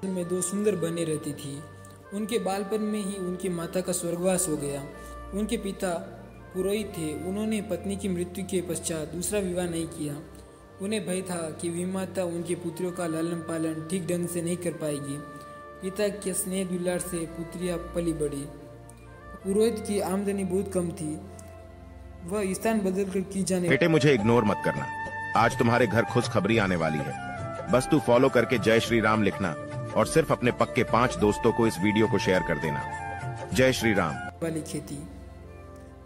में दो सुंदर बहनें रहती थी। उनके बालपन में ही उनकी माता का स्वर्गवास हो गया। उनके पिता पुरोहित थे। उन्होंने पत्नी की मृत्यु के पश्चात दूसरा विवाह नहीं किया। उन्हें भय था कि विमाता उनकी पुत्रियों का लालन पालन ठीक ढंग से नहीं कर पाएगी। पिता के स्नेह दुलार से पुत्रियां पली बढ़ी। पुरोहित की आमदनी बहुत कम थी। वह स्थान बदल कर की जाने बेटे मुझे इग्नोर मत करना। आज तुम्हारे घर खुशखबरी आने वाली है। बस तू फॉलो करके जय श्री राम लिखना और सिर्फ अपने पक्के 5 दोस्तों को इस वीडियो को शेयर कर देना। जय श्री राम। वाली खेती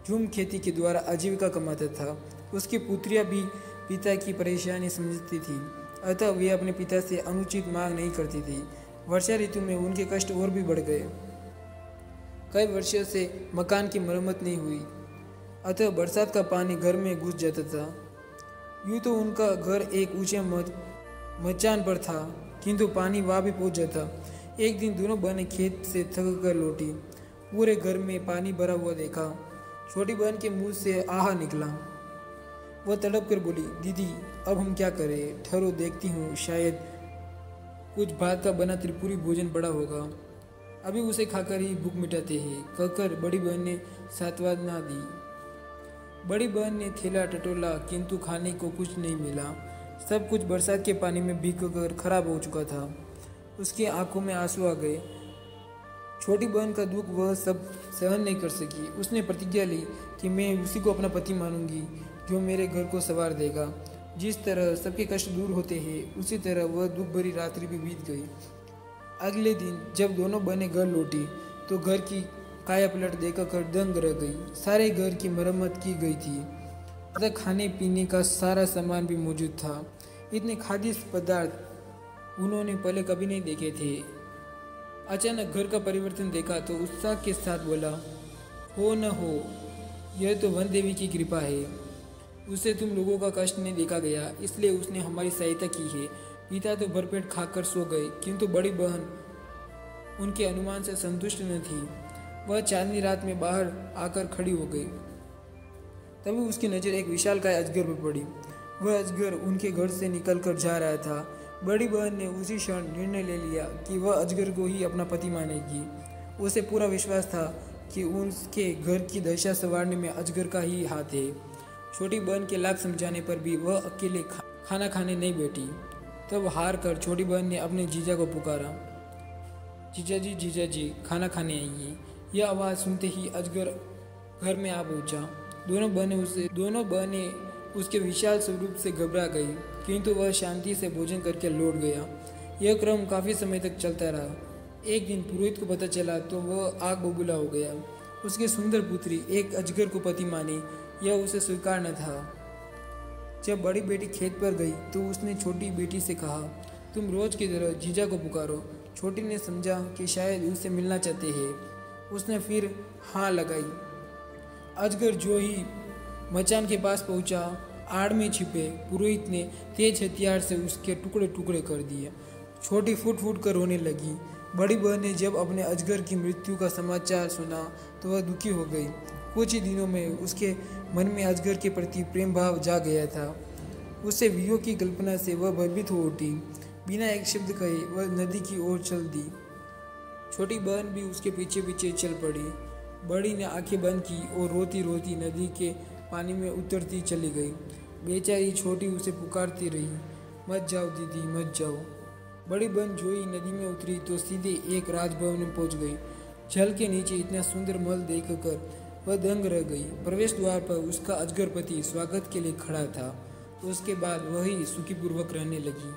झूम खेती के द्वारा आजीविका कमाता था। उसकी पुत्रियां भी पिता की परेशानी समझती थी, अतः वे अपने पिता से अनुचित मांग नहीं करती थी। वर्षा ऋतु में उनके कष्ट और भी बढ़ गए। कई वर्षों से मकान की मरम्मत नहीं हुई, अतः बरसात का पानी घर में घुस जाता था। यूँ तो उनका घर एक ऊंचे मचान पर था, किंतु पानी वहाँ भी पहुँच जाता। एक दिन दोनों बहनें खेत से थक कर लौटी। पूरे घर में पानी भरा हुआ देखा। छोटी बहन के मुंह से आहा निकला। वह तड़प कर बोली, दीदी अब हम क्या करें? ठहरो देखती हूँ, शायद कुछ भात का बना त्रिपुरी भोजन पड़ा होगा, अभी उसे खाकर ही भूख मिटाते हैं, कहकर बड़ी बहन ने सांत्वना दी। बड़ी बहन ने थैला टटोला, किंतु खाने को कुछ नहीं मिला। सब कुछ बरसात के पानी में भीगकर खराब हो चुका था। उसकी आंखों में आंसू आ गए। छोटी बहन का दुख वह सब सहन नहीं कर सकी। उसने प्रतिज्ञा ली कि मैं उसी को अपना पति मानूंगी जो मेरे घर को संवार देगा। जिस तरह सबके कष्ट दूर होते हैं, उसी तरह वह दुख भरी रात्रि भी बीत गई। अगले दिन जब दोनों बहनें घर लौटी तो घर की काया पलट देखकर दंग रह गई। सारे घर की मरम्मत की गई थी, तथा खाने पीने का सारा सामान भी मौजूद था। इतने खाद्य पदार्थ उन्होंने पहले कभी नहीं देखे थे। अचानक घर का परिवर्तन देखा तो उत्साह के साथ बोला, हो न हो, यह तो वन देवी की कृपा है। उसे तुम लोगों का कष्ट नहीं देखा गया, इसलिए उसने हमारी सहायता की है। पिता तो भरपेट खाकर सो गए, किंतु बड़ी बहन उनके अनुमान से संतुष्ट न थी। वह चांदनी रात में बाहर आकर खड़ी हो गई। तभी उसकी नज़र एक विशालकाय अजगर पर पड़ी। वह अजगर उनके घर से निकलकर जा रहा था। बड़ी बहन ने उसी क्षण निर्णय ले लिया कि वह अजगर को ही अपना पति मानेगी। उसे पूरा विश्वास था कि उसके घर की दशा संवारने में अजगर का ही हाथ है। छोटी बहन के लाख समझाने पर भी वह अकेले खाना खाने नहीं बैठी। तब हार कर छोटी बहन ने अपने जीजा को पुकारा, जीजा जी खाना खाने आइए। यह आवाज़ सुनते ही अजगर घर में आ पहुंचा। दोनों बहनें उसके विशाल स्वरूप से घबरा गई, किंतु वह शांति से भोजन करके लौट गया। यह क्रम काफ़ी समय तक चलता रहा। एक दिन पुरोहित को पता चला तो वह आग बबूला हो गया। उसकी सुंदर पुत्री एक अजगर को पति माने, यह उसे स्वीकार न था। जब बड़ी बेटी खेत पर गई तो उसने छोटी बेटी से कहा, तुम रोज की तरह जीजा को पुकारो। छोटी ने समझा कि शायद उससे मिलना चाहते हैं। उसने फिर हाँ लगाई। अजगर जो ही मचान के पास पहुंचा, आड़ में छिपे पुरोहित ने तेज हथियार से उसके टुकड़े टुकड़े कर दिए। छोटी फूट फूट कर रोने लगी। बड़ी बहन ने जब अपने अजगर की मृत्यु का समाचार सुना तो वह दुखी हो गई। कुछ ही दिनों में उसके मन में अजगर के प्रति प्रेम भाव जाग गया था। उससे वियोग की कल्पना से वह भयभीत हो उठी। बिना एक शब्द कहे वह नदी की ओर चल दी। छोटी बहन भी उसके पीछे पीछे चल पड़ी। बड़ी ने आंखें बंद की और रोती रोती नदी के पानी में उतरती चली गई। बेचारी छोटी उसे पुकारती रही, मत जाओ दीदी, मत जाओ। बड़ी बहन जो ही नदी में उतरी तो सीधे एक राजभवन में पहुंच गई। जल के नीचे इतना सुंदर महल देखकर वह दंग रह गई। प्रवेश द्वार पर उसका अजगरपति स्वागत के लिए खड़ा था। उसके बाद वही सुखीपूर्वक रहने लगी।